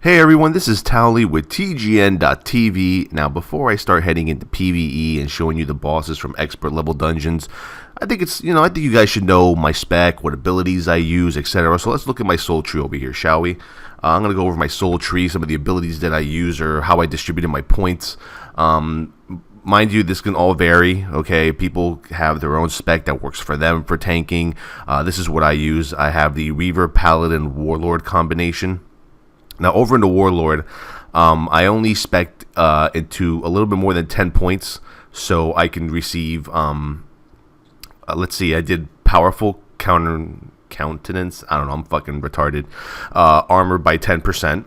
Hey everyone, this is Towelliee with TGN.TV. Now, before I start heading into PvE and showing you the bosses from expert level dungeons, I think you guys should know my spec, what abilities I use, etc. So let's look at my soul tree over here, shall we? I'm going to go over my soul tree, some of the abilities that I use, or how I distributed my points. Mind you, this can all vary, okay? People have their own spec that works for them for tanking. This is what I use. I have the Reaver, Paladin, Warlord combination. Now, over in the Warlord, I only spec'd into a little bit more than 10 points, so I can receive, let's see, I did powerful countenance, I don't know, I'm fucking retarded, armor by 10%,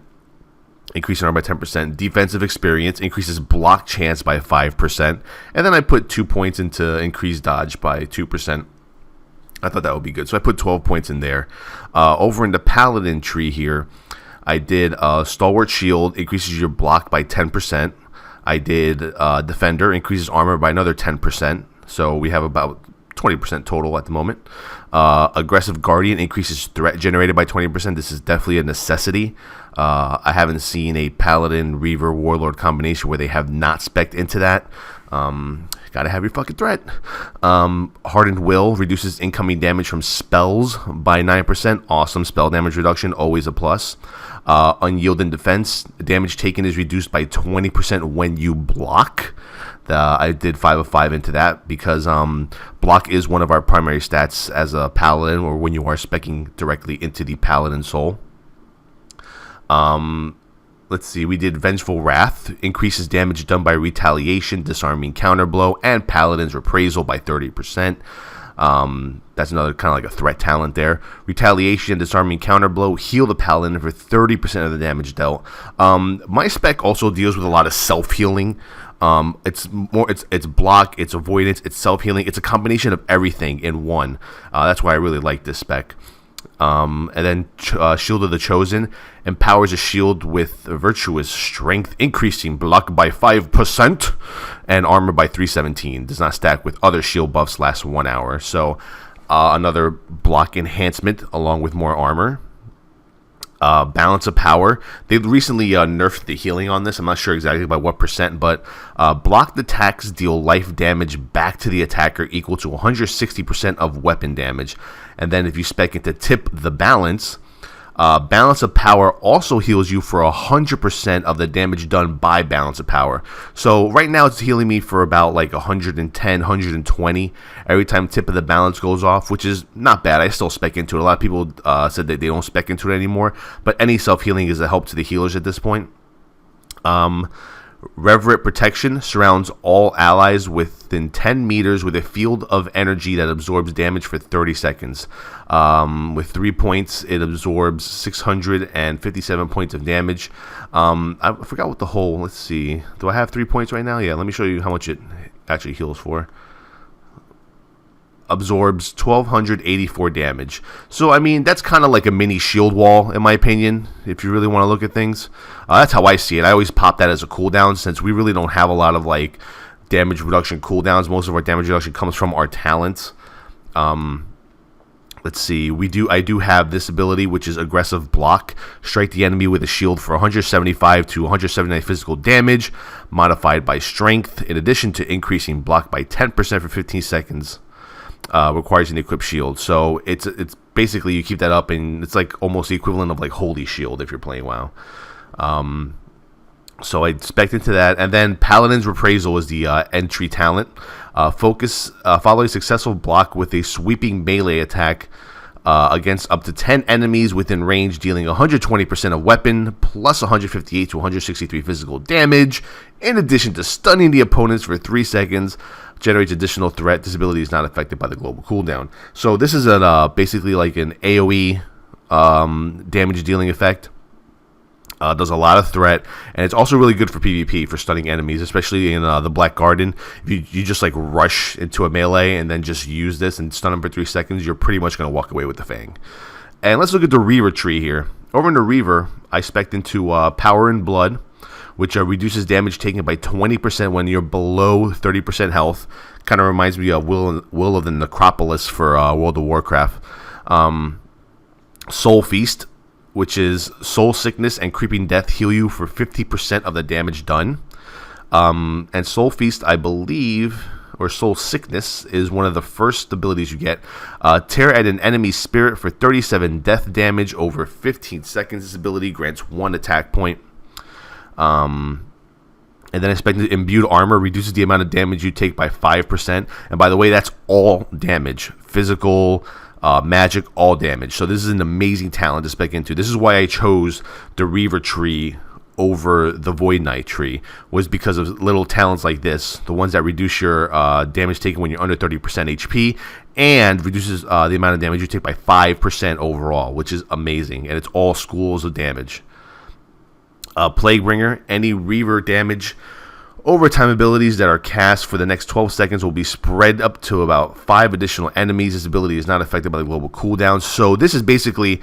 increasing armor by 10%, defensive experience, increases block chance by 5%, and then I put 2 points into increased dodge by 2%. I thought that would be good, so I put 12 points in there. Over in the Paladin tree here, I did Stalwart Shield, increases your block by 10%. I did Defender, increases armor by another 10%. So we have about 20% total at the moment. Aggressive Guardian, increases threat generated by 20%. This is definitely a necessity. I haven't seen a Paladin, Reaver, Warlord combination where they have not spec'd into that. Gotta have your fucking threat. Hardened Will reduces incoming damage from spells by 9%. Awesome spell damage reduction, always a plus. Unyielding Defense, damage taken is reduced by 20% when you block. I did 5 of 5 into that because block is one of our primary stats as a Paladin, or when you are speccing directly into the Paladin soul. Let's see, we did Vengeful Wrath, increases damage done by retaliation, disarming counterblow, and Paladin's Reprisal by 30%. That's another kind of like a threat talent there. Retaliation, disarming counterblow, heal the Paladin for 30% of the damage dealt. My spec also deals with a lot of self-healing. It's block, it's avoidance, it's self-healing. It's a combination of everything in one. That's why I really like this spec. And then Shield of the Chosen empowers a shield with virtuous strength, increasing block by 5% and armor by 317. Does not stack with other shield buffs, lasts 1 hour. So another block enhancement along with more armor. Balance of Power. They recently nerfed the healing on this. I'm not sure exactly by what percent, but blocked attacks deal life damage back to the attacker equal to 160% of weapon damage. And then if you spec into Tip the Balance, Balance of Power also heals you for 100% of the damage done by Balance of Power. So right now it's healing me for about like 110, 120 every time Tip of the Balance goes off, which is not bad. I still spec into it. A lot of people said that they don't spec into it anymore, but any self-healing is a help to the healers at this point. Reverent Protection surrounds all allies within 10 meters with a field of energy that absorbs damage for 30 seconds. With 3 points, it absorbs 657 points of damage. I forgot what the whole, let's see. Do I have 3 points right now? Yeah, let me show you how much it actually heals for. Absorbs 1,284 damage. So, I mean, that's kind of like a mini shield wall, in my opinion, if you really want to look at things. That's how I see it. I always pop that as a cooldown, since we really don't have a lot of, like, damage reduction cooldowns. Most of our damage reduction comes from our talents. Let's see. I do have this ability, which is Aggressive Block. Strike the enemy with a shield for 175 to 179 physical damage, modified by Strength, in addition to increasing block by 10% for 15 seconds. Requires an equipped shield. So it's basically you keep that up, and it's like almost the equivalent of like Holy Shield if you're playing WoW. So I spec'd into that, and then Paladin's Reprisal is the entry talent. Follow a successful block with a sweeping melee attack against up to 10 enemies within range, dealing 120% of weapon plus 158 to 163 physical damage, in addition to stunning the opponents for 3 seconds. Generates additional threat. This ability is not affected by the global cooldown. So this is basically like an AoE damage dealing effect. Does a lot of threat, and it's also really good for PvP for stunning enemies, especially in the Black Garden. If you just like rush into a melee and then just use this and stun them for 3 seconds, you're pretty much going to walk away with the Fang. And let's look at the Reaver tree here. Over in the Reaver, I spec'd into Power and Blood, which reduces damage taken by 20% when you're below 30% health. Kind of reminds me of Will of the Necropolis for World of Warcraft. Soul Feast which is Soul Sickness and Creeping Death heal you for 50% of the damage done. And Soul Feast, I believe, or Soul Sickness, is one of the first abilities you get. Tear at an enemy's spirit for 37 death damage over 15 seconds. This ability grants 1 attack point. And then expected imbued armor reduces the amount of damage you take by 5%. And by the way, that's all damage. Physical, magic, all damage. So this is an amazing talent to spec into. This is why I chose the Reaver tree over the Void Knight tree, was because of little talents like this, the ones that reduce your damage taken when you're under 30% HP, and reduces the amount of damage you take by 5% overall, which is amazing, and it's all schools of damage. Plaguebringer, any Reaver damage overtime abilities that are cast for the next 12 seconds will be spread up to about 5 additional enemies. This ability is not affected by the global cooldown. So this is basically,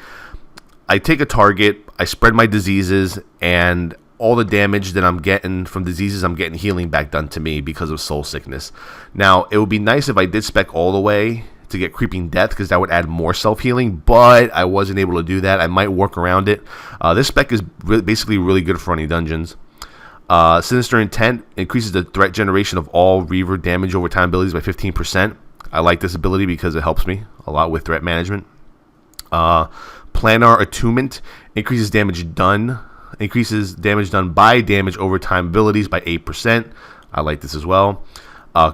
I take a target, I spread my diseases, and all the damage that I'm getting from diseases, I'm getting healing back done to me because of Soul Sickness. Now, it would be nice if I did spec all the way to get Creeping Death, because that would add more self-healing, but I wasn't able to do that. I might work around it. This spec is basically really good for running dungeons. Sinister Intent increases the threat generation of all Reaver damage over time abilities by 15%. I like this ability because it helps me a lot with threat management. Planar Attunement increases damage done by damage over time abilities by 8%. I like this as well.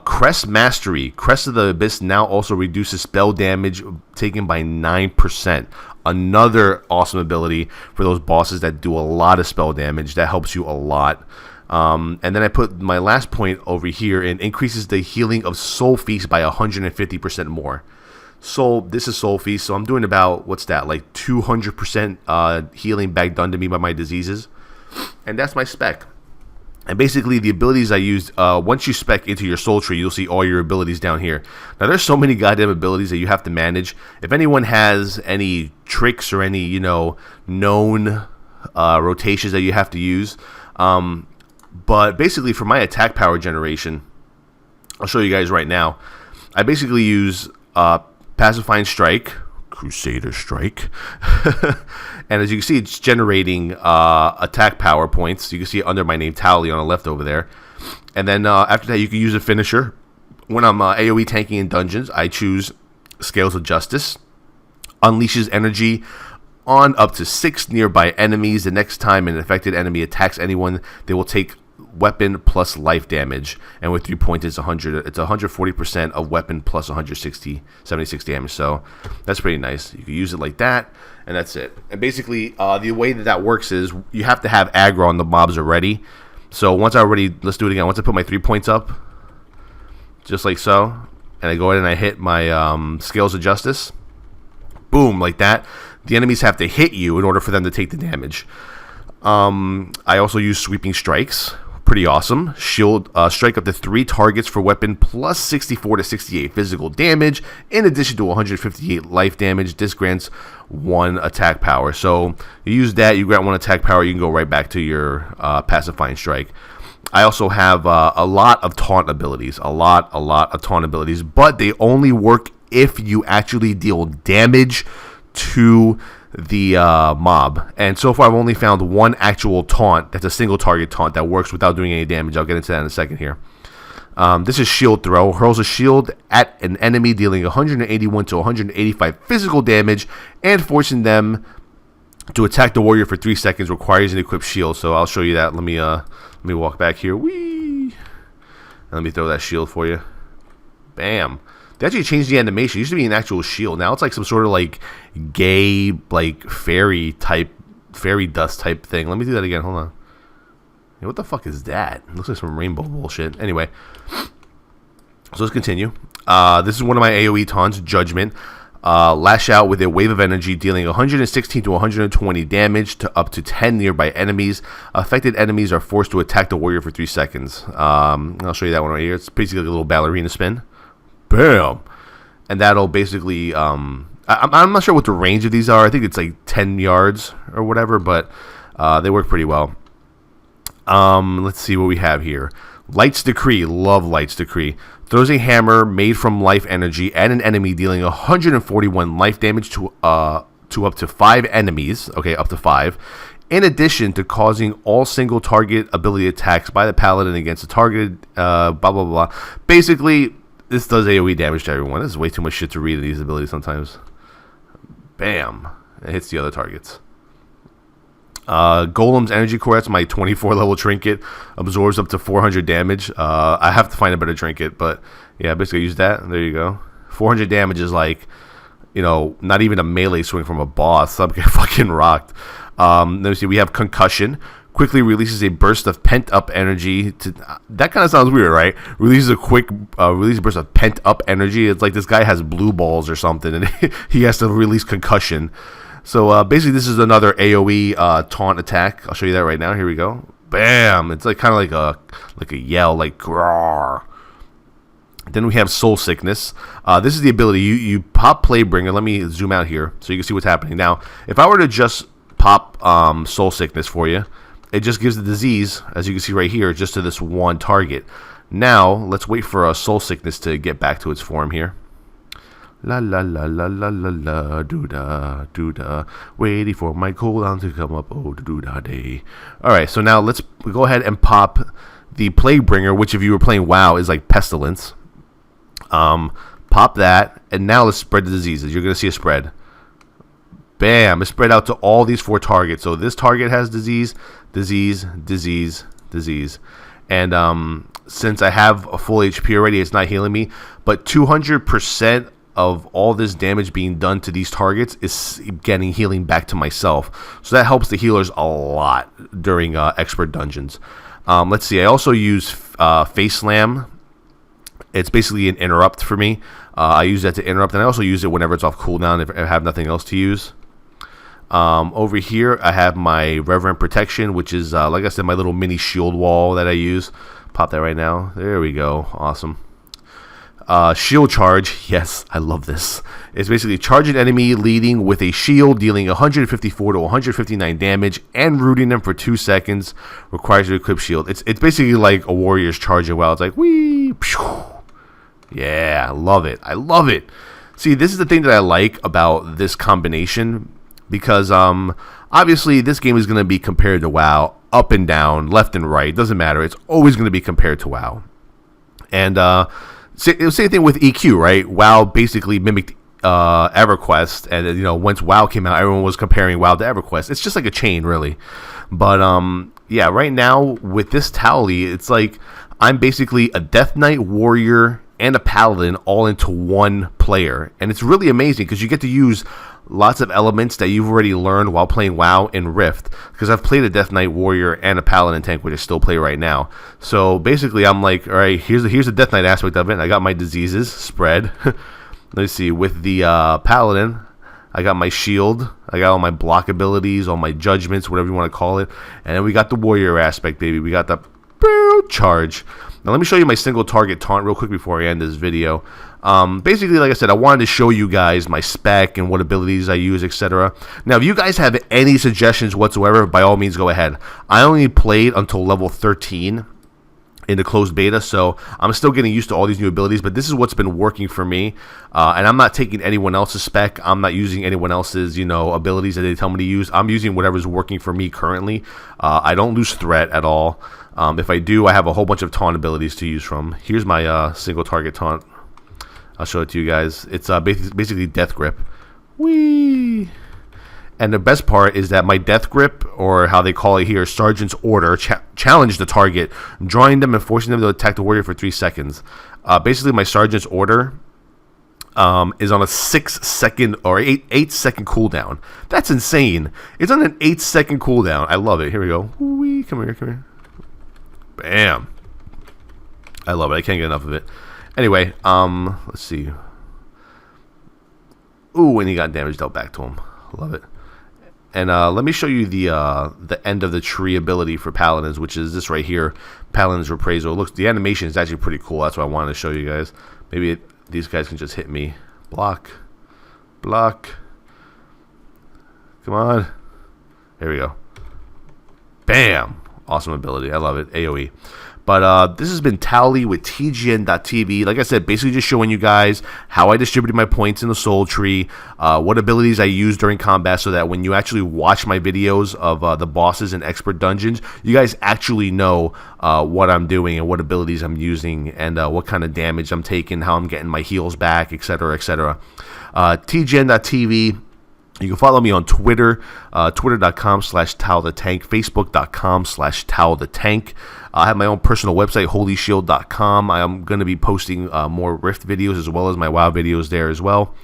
Crest Mastery. Crest of the Abyss now also reduces spell damage taken by 9%. Another awesome ability for those bosses that do a lot of spell damage. That helps you a lot. And then I put my last point over here, and increases the healing of Soul Feast by 150% more. So this is Soul Feast, so I'm doing about, what's that, like 200% healing back done to me by my diseases. And that's my spec. And basically, the abilities I used, once you spec into your soul tree, you'll see all your abilities down here. Now, there's so many goddamn abilities that you have to manage. If anyone has any tricks or any, known rotations that you have to use. But basically, for my attack power generation, I'll show you guys right now. I basically use Pacifying Strike, Crusader Strike. And as you can see, it's generating attack power points. You can see it under my name, Towelliee, on the left over there. And then after that, you can use a finisher. When I'm AoE tanking in dungeons, I choose Scales of Justice. Unleashes energy on up to 6 nearby enemies. The next time an affected enemy attacks anyone, they will take weapon plus life damage, and with 3 points it's 140% of weapon plus 76 damage. So that's pretty nice. You can use it like that, and that's it. And basically the way that works is you have to have aggro on the mobs already. So once let's do it again. Once I put my 3 points up, just like so, and I go ahead and I hit my Scales of Justice, boom, like that, the enemies have to hit you in order for them to take the damage. I also use Sweeping Strikes. Pretty awesome. Shield strike up to 3 targets for weapon plus 64 to 68 physical damage, in addition to 158 life damage. This grants 1 attack power. So you use that, you grant 1 attack power, you can go right back to your Pacifying Strike. I also have a lot of taunt abilities, a lot of taunt abilities, but they only work if you actually deal damage to the mob. And so far I've only found 1 actual taunt that's a single target taunt that works without doing any damage. I'll get into that in a second here. This is Shield Throw. Hurls a shield at an enemy, dealing 181 to 185 physical damage and forcing them to attack the warrior for 3 seconds. Requires an equipped shield. So I'll show you that. Let me walk back here. Whee! And let me throw that shield for you. Bam. They actually changed the animation. It used to be an actual shield. Now it's like some sort of like gay, like fairy dust type thing. Let me do that again. Hold on. Hey, what the fuck is that? It looks like some rainbow bullshit. Anyway, so let's continue. This is one of my AoE taunts, Judgment. Lash out with a wave of energy, dealing 116 to 120 damage to up to 10 nearby enemies. Affected enemies are forced to attack the warrior for 3 seconds. I'll show you that one right here. It's basically like a little ballerina spin. Bam! And that'll basically, I'm not sure what the range of these are. I think it's like 10 yards or whatever, but they work pretty well. Let's see what we have here. Light's Decree. Love Light's Decree. Throws a hammer made from life energy at an enemy, dealing 141 life damage to to up to 5 enemies. Okay, up to 5. In addition to causing all single target ability attacks by the Paladin against a targeted blah blah blah. Basically, this does AoE damage to everyone. This is way too much shit to read in these abilities sometimes. Bam. It hits the other targets. Golem's Energy Core, that's my 24 level trinket, absorbs up to 400 damage. I have to find a better trinket, but yeah, basically use that. There you go. 400 damage is like, you know, not even a melee swing from a boss. I'm getting fucking rocked. Let me see. We have Concussion. Quickly releases a burst of pent-up energy. That kind of sounds weird, right? Releases a quick burst of pent-up energy. It's like this guy has blue balls or something, and he has to release Concussion. So basically, this is another AoE taunt attack. I'll show you that right now. Here we go. Bam! It's like kind of like a yell, like growl. Then we have Soul Sickness. This is the ability you pop Playbringer. Let me zoom out here so you can see what's happening. Now, if I were to just pop Soul Sickness for you, it just gives the disease, as you can see right here, just to this one target. Now, let's wait for a Soul Sickness to get back to its form here. La la la la la la la, doo-da, doo-da, waiting for my cooldown to come up, oh, doo-da day. Alright, so now let's go ahead and pop the Plaguebringer, which if you were playing WoW is like Pestilence. Pop that, and now let's spread the diseases. You're going to see a spread. Bam! It's spread out to all these 4 targets. So this target has disease, disease, disease, disease. And since I have a full HP already, it's not healing me. But 200% of all this damage being done to these targets is getting healing back to myself. So that helps the healers a lot during expert dungeons. Let's see. I also use Face Slam. It's basically an interrupt for me. I use that to interrupt, and I also use it whenever it's off cooldown if I have nothing else to use. Over here, I have my Reverent Protection, which is, like I said, my little mini shield wall that I use. Pop that right now. There we go. Awesome. Shield Charge. Yes, I love this. It's basically charge an enemy leading with a shield, dealing 154 to 159 damage, and rooting them for 2 seconds. Requires you to equip shield. It's basically like a warrior's charge as well. It's like, whee, phew. Yeah, I love it. I love it. See, this is the thing that I like about this combination, because obviously this game is going to be compared to WoW, up and down, left and right. Doesn't matter. It's always going to be compared to WoW. And same thing with EQ, right? WoW basically mimicked EverQuest, and you know, once WoW came out, everyone was comparing WoW to EverQuest. It's just like a chain, really. But yeah, right now with this Towelliee, it's like I'm basically a Death Knight warrior and a Paladin all into one player, and it's really amazing because you get to use lots of elements that you've already learned while playing WoW in Rift, because I've played a Death Knight warrior and a Paladin tank, which I still play right now. So basically I'm like, all right, here's the Death Knight aspect of it. I got my diseases spread. Let's see, with the Paladin, I got my shield, I got all my block abilities, all my judgments, whatever you want to call it, and then we got the warrior aspect, baby. We got the charge. Now let me show you my single target taunt real quick before I end this video. Basically, like I said, I wanted to show you guys my spec and what abilities I use, etc. Now, if you guys have any suggestions whatsoever, by all means, go ahead. I only played until level 13 in the closed beta, so I'm still getting used to all these new abilities, but this is what's been working for me, and I'm not taking anyone else's spec. I'm not using anyone else's, you know, abilities that they tell me to use. I'm using whatever's working for me currently. I don't lose threat at all. If I do, I have a whole bunch of taunt abilities to use from. Here's my single target taunt. I'll show it to you guys. It's basically Death Grip. Whee! And the best part is that my Death Grip, or how they call it here, Sergeant's Order, challenge the target, drawing them and forcing them to attack the warrior for 3 seconds. Basically, my Sergeant's Order is on a 6-second or 8-second cooldown. That's insane. It's on an 8-second cooldown. I love it. Here we go. Whee! Come here, come here. Bam. I love it. I can't get enough of it. Anyway, let's see. Ooh, and he got damage dealt back to him. Love it. And let me show you the end of the tree ability for Paladins, which is this right here, Paladin's Reprisal. Looks, the animation is actually pretty cool. That's what I wanted to show you guys. Maybe these guys can just hit me. Block. Block. Come on. Here we go. Bam. Awesome ability. I love it. AoE. But this has been Towelliee with TGN.TV. Like I said, basically just showing you guys how I distributed my points in the soul tree, what abilities I use during combat, so that when you actually watch my videos of the bosses in expert dungeons, you guys actually know what I'm doing and what abilities I'm using and what kind of damage I'm taking, how I'm getting my heals back, etc., etc. TGN.TV. You can follow me on Twitter, twitter.com/TowelTheTank, facebook.com/TowelTheTank. I have my own personal website, holyshield.com. I am going to be posting more Rift videos as well as my WoW videos there as well.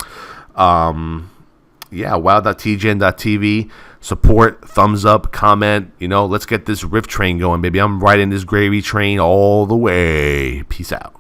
Yeah, wow.tgn.tv. Support, thumbs up, comment. Let's get this Rift train going, baby. I'm riding this gravy train all the way. Peace out.